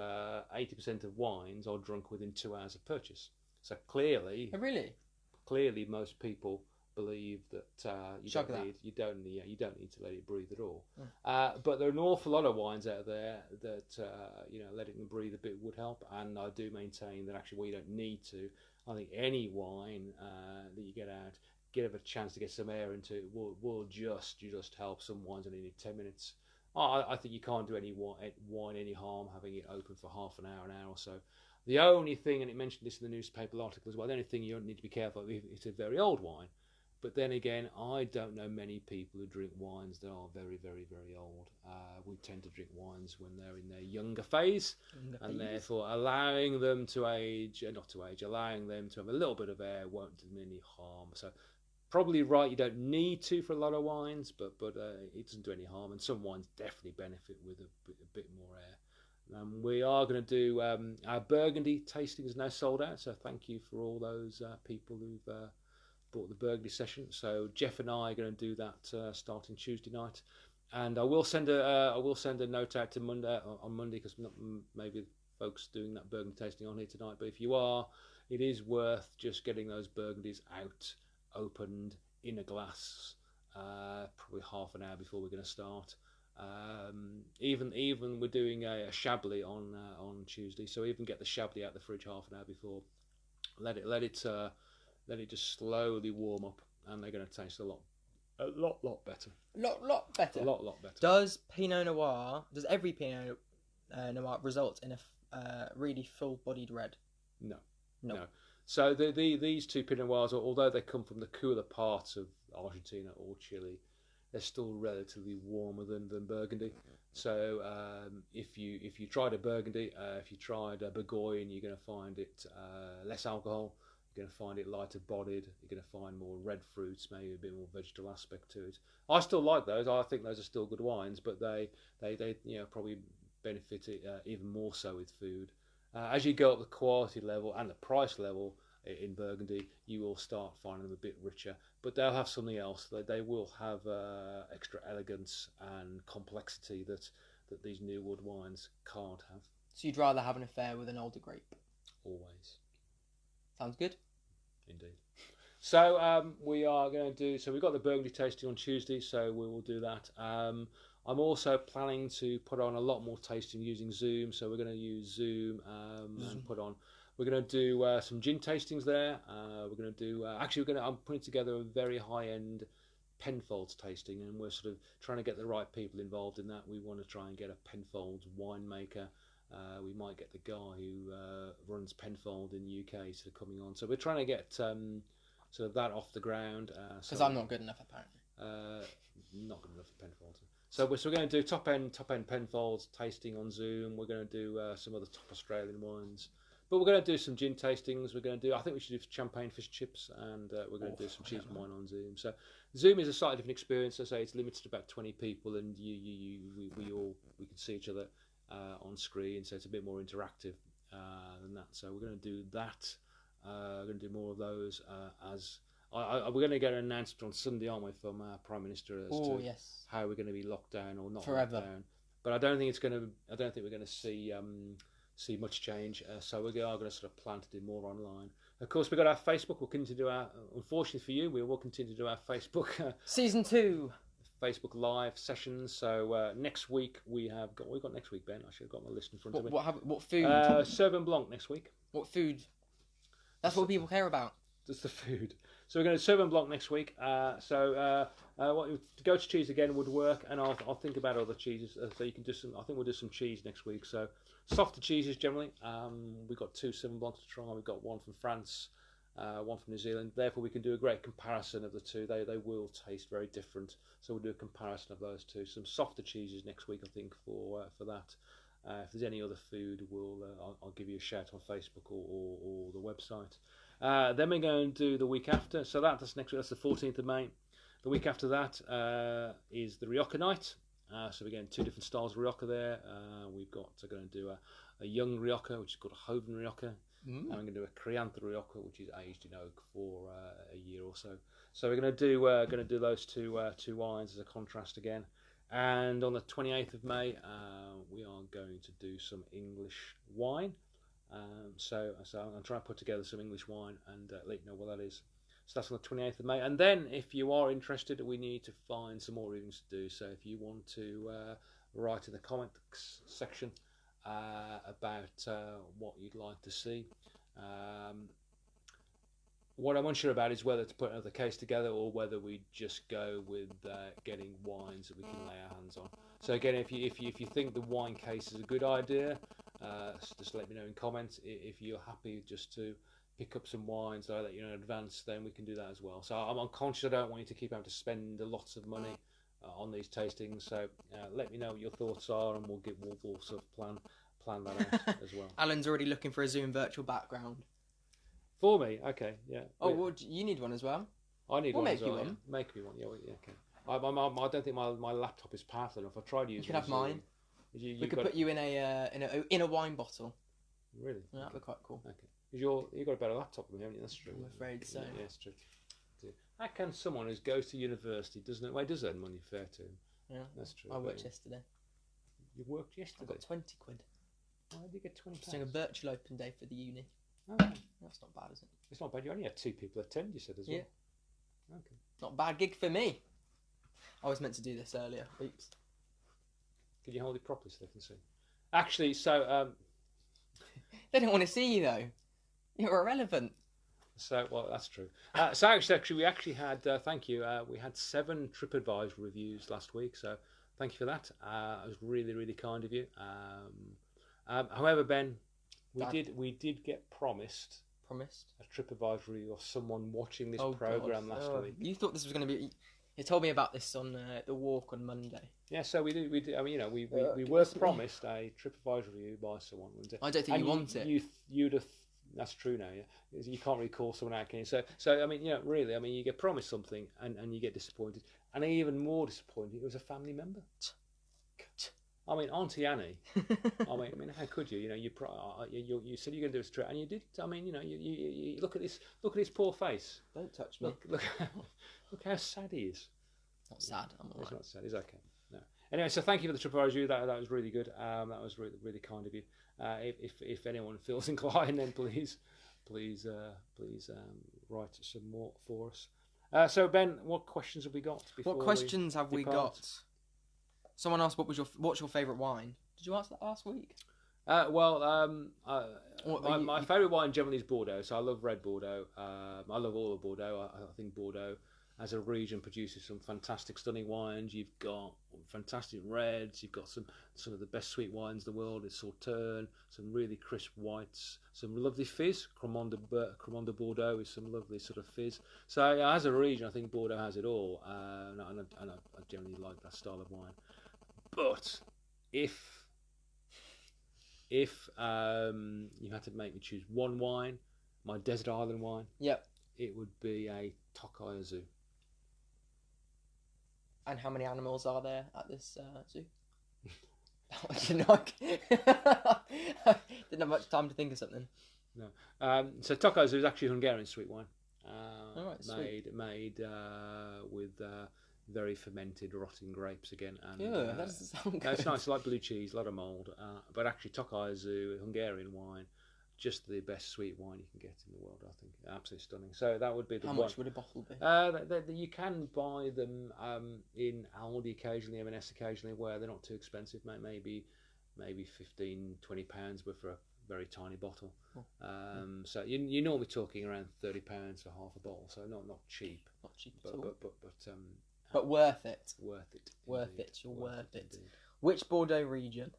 80% of wines are drunk within 2 hours of purchase. So clearly, oh, really? Clearly, most people believe that you don't need to let it breathe at all. But there are an awful lot of wines out there that letting them breathe a bit would help. And I do maintain that actually, you don't need to. I think any wine that you get out, give it a chance to get some air into it, will just help. Some wines only need 10 minutes. I think you can't do any wine any harm having it open for half an hour or so. The only thing, and it mentioned this in the newspaper article as well, the only thing you need to be careful of, if it's a very old wine, But then again, I don't know many people who drink wines that are very, very, very old. We tend to drink wines when they're in their younger phase, and therefore allowing them to age, allowing them to have a little bit of air won't do them any harm. So probably right, you don't need to for a lot of wines, but it doesn't do any harm, and some wines definitely benefit with a bit more air. We are going to do our Burgundy tasting is now sold out, so thank you for all those people who've bought the Burgundy session. So Jeff and I are going to do that starting Tuesday night, and I will send a note out to Monday on Monday, because maybe folks doing that Burgundy tasting on here tonight. But if you are, it is worth just getting those Burgundies out, opened in a glass, probably half an hour before we're going to start. Even we're doing a Chablis on Tuesday, so even get the Chablis out the fridge half an hour before. Let it just slowly warm up, and they're going to taste a lot better. Lot better. A lot better. Does every Pinot Noir result in a really full-bodied red? No. So these two Pinot Noirs, although they come from the cooler parts of Argentina or Chile, they're still relatively warmer than Burgundy. So if you tried a Burgundy, if you tried a Bourgogne, you're going to find it less alcohol. You're going to find it lighter bodied. You're going to find more red fruits, maybe a bit more vegetable aspect to it. I still like those. I think those are still good wines, but they probably benefit it even more so with food. As you go up the quality level and the price level in Burgundy, you will start finding them a bit richer, but they'll have something else. They will have extra elegance and complexity that these new wood wines can't have. So you'd rather have an affair with an older grape? Always. Sounds good. Indeed. So we are going to do. So we've got the Burgundy tasting on Tuesday, so we will do that. I'm also planning to put on a lot more tasting using Zoom. So we're going to use Zoom and put on. We're going to do some gin tastings there. We're going to do. I'm putting together a very high-end Penfolds tasting, and we're sort of trying to get the right people involved in that. We want to try and get a Penfolds winemaker. We might get the guy who runs Penfold in the UK sort of coming on. So we're trying to get sort of that off the ground. Because I'm not good enough, apparently. Not good enough for Penfold. So we're going to do top end Penfolds tasting on Zoom. We're going to do some other top Australian wines. But we're going to do some gin tastings. I think we should do champagne fish chips, and we're going to do some cheese and wine on Zoom. So Zoom is a slightly different experience. I say it's limited to about 20 people, and we can see each other on screen, so it's a bit more interactive than that. So we're going to do that. We're going to do more of those we're going to get an announcement on Sunday, aren't we, from our Prime Minister as to how we're going to be locked down or not forever. Locked down. But I don't think we're going to see much change. So we are going to sort of plan to do more online. Of course, we've got our Facebook. We'll continue to do our. Unfortunately for you, we will continue to do our Facebook Season 2. Facebook Live sessions. So next week we've got next week, Ben. I should have got my list in front of me. What food? Sauvignon Blanc next week. What food? That's what people care about. Just the food. So we're going to Sauvignon Blanc next week. To go to cheese again would work, and I'll think about other cheeses. So you can do some. I think we'll do some cheese next week. So softer cheeses generally. We've got 2 Sauvignon Blancs to try. We've got one from France, one from New Zealand. Therefore, we can do a great comparison of the two. They will taste very different. So we'll do a comparison of those two. Some softer cheeses next week, I think, for that. If there's any other food, I'll give you a shout on Facebook or the website. Then we're going to do the week after. So that's next week. That's the 14th of May. The week after that is the Rioja night. So we're getting 2 different styles of Rioja there. We're going to do a young Rioja, which is called a Hoven Rioja. And we're going to do a Crianza Rioja, which is aged in oak for a year or so. So we're going to do those two wines as a contrast again. And on the 28th of May, we are going to do some English wine. So I'm trying to put together some English wine and let you know what that is. So that's on the 28th of May. And then if you are interested, we need to find some more readings to do. So if you want to write in the comments section about what you'd like to see. What I'm unsure about is whether to put another case together or whether we just go with getting wines that we can lay our hands on. So again, if you think the wine case is a good idea, just let me know in comments. If you're happy just to pick up some wines that I let you know in advance, then we can do that as well. So I'm conscious I don't want you to keep having to spend lots of money on these tastings. So let me know what your thoughts are, and we'll sort of plan that out as well. Alan's already looking for a Zoom virtual background. For me, okay, yeah. Oh, well, you need one as well. I need We'll one make as well. you one. Yeah. Make me one, yeah, okay. I don't think my laptop is powerful enough. I tried using. You can have Zoom. mine. We could put you in a wine bottle. Really? Yeah, that'd be quite cool. Okay. Because you've got a better laptop than me, haven't you? That's true. I'm afraid so. Yeah, it's true. How can someone who goes to university does earn money fair to him? Yeah, that's true. I worked yesterday. You worked yesterday? I got 20 quid. Why did you get 20? Just doing a virtual open day for the uni. Okay. That's not bad, is it? It's not bad. You only had 2 people attend, you said, as well. Yeah. Okay. Not a bad gig for me. I was meant to do this earlier. Oops. Can you hold it properly so they can see? Actually, so... They don't want to see you, though. You're irrelevant. So, well, that's true. So actually, we actually had, thank you, we had 7 TripAdvisor reviews last week, so thank you for that. It was really, really kind of you. However, Ben, we did get promised a TripAdvisor review of someone watching this program last week. You thought this was going to be... You told me about this on the walk on Monday. Yeah, so we did. I mean, we were promised a TripAdvisor review by someone. I don't think you want it. You'd have. That's true now. Yeah, you can't really call someone out, can you? So I mean, really, I mean, you get promised something and you get disappointed, and even more disappointed, it was a family member. I mean, Auntie Annie. I mean, how could you? You said you're going to do a trip, and you did. I mean, you look at this poor face. Don't touch me. Look how sad he is. Not sad. He's not sad. He's okay. No. Anyway, so thank you for the TripAdvisor review. That was really good. That was really, really kind of you. If anyone feels inclined, then please write some more for us. So Ben, what questions have we got? What questions have we got? Someone asked, what's your favourite wine? Did you answer that last week? My favourite wine generally is Bordeaux. So I love red Bordeaux. I love all of Bordeaux. I think Bordeaux as a region produces some fantastic, stunning wines. You've got fantastic reds. You've got some of the best sweet wines in the world. It's Sauternes, some really crisp whites, some lovely fizz. Cremant de Bordeaux is some lovely sort of fizz. So as a region, I think Bordeaux has it all, and I generally like that style of wine. But if you had to make me choose one wine, my desert island wine, it would be a Tokai Azu. And how many animals are there at this zoo? Didn't have much time to think of something. No. So Tokai Azu is actually Hungarian sweet wine. Made with very fermented, rotting grapes again. And, that doesn't sound good. No, it's nice. It's like blue cheese, a lot of mould. But actually, Tokai Azu, Hungarian wine, just the best sweet wine you can get in the world, I think. Absolutely stunning. So that would be the one. How much would a bottle be? You can buy them in Aldi occasionally, M&S occasionally, where they're not too expensive, maybe £15, £20, but for a very tiny bottle. So you're normally talking around £30 for half a bottle, so not cheap. Not cheap at all. But worth it. Worth it. Worth it. You're worth it. Which Bordeaux region?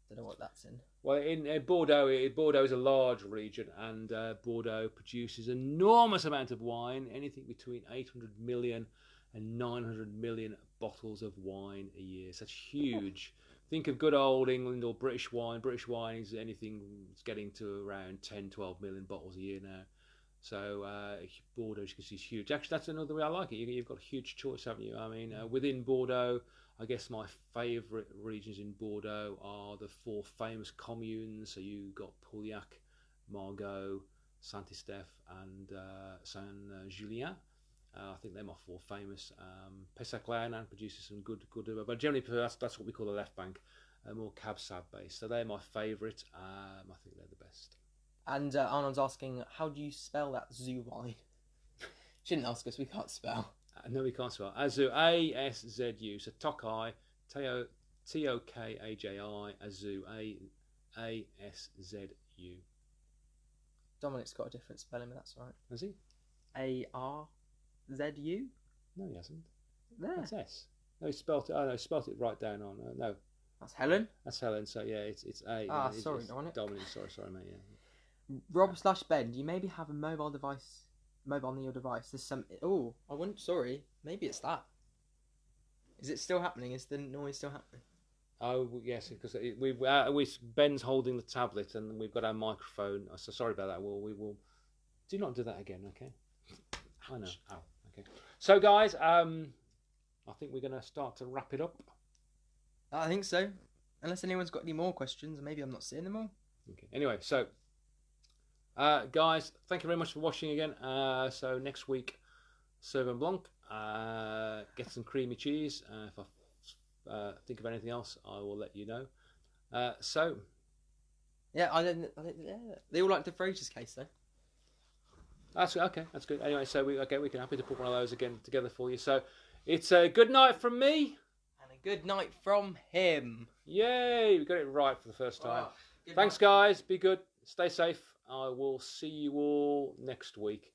Don't know what that's in. Well, in Bordeaux is a large region, and Bordeaux produces enormous amount of wine, anything between 800 million and 900 million bottles of wine a year. So that's huge. Think of good old England or British wine. British wine is anything it's getting to around 10, 12 million bottles a year now. So Bordeaux, you can see, is huge. Actually, that's another way I like it. You've got a huge choice, haven't you? I mean, within Bordeaux, I guess my favourite regions in Bordeaux are the 4 famous communes. So you've got Pauillac, Margaux, Saint-Estèphe, and Saint-Julien. I think they're my 4 famous. Pessac-Léognan produces some good, but generally that's what we call the left bank, more Cab Sauv based. So they're my favourite. I think they're the best. And Arnold's asking, how do you spell that zoo wine? She didn't ask us, we can't spell. No, we can't spell. Azu, A-S-Z-U. So Tokai, T-O-K-A-J-I, Azu, A-S-Z-U. Dominic's got a different spelling, but that's right. Has he? A-R-Z-U? No, he hasn't. There. That's S. No, he spelt it. Oh, no, he spelt it right down on. That's Helen? That's Helen. So yeah, it's A. Sorry, Dominic. Dominic. Sorry, mate. Yeah. Rob/Ben, do you maybe have a mobile on your device? There's some. Oh, I wouldn't. Sorry, maybe it's that. Is it still happening? Is the noise still happening? Oh yes, because Ben's holding the tablet and we've got our microphone. So sorry about that. We will. Do not do that again, okay? I know. Oh, okay. So guys, I think we're going to start to wrap it up. I think so. Unless anyone's got any more questions, maybe I'm not seeing them all. Okay. Anyway, so guys, thank you very much for watching again. So next week, Sauvignon Blanc. Get some creamy cheese. If I think of anything else, I will let you know. So yeah, yeah. They all like the Fraser's case though. That's okay. That's good. Anyway, so we can happy to put one of those again together for you. So it's a good night from me and a good night from him. Yay! We got it right for the first time. Oh, Thanks, guys. Be good. Stay safe. I will see you all next week.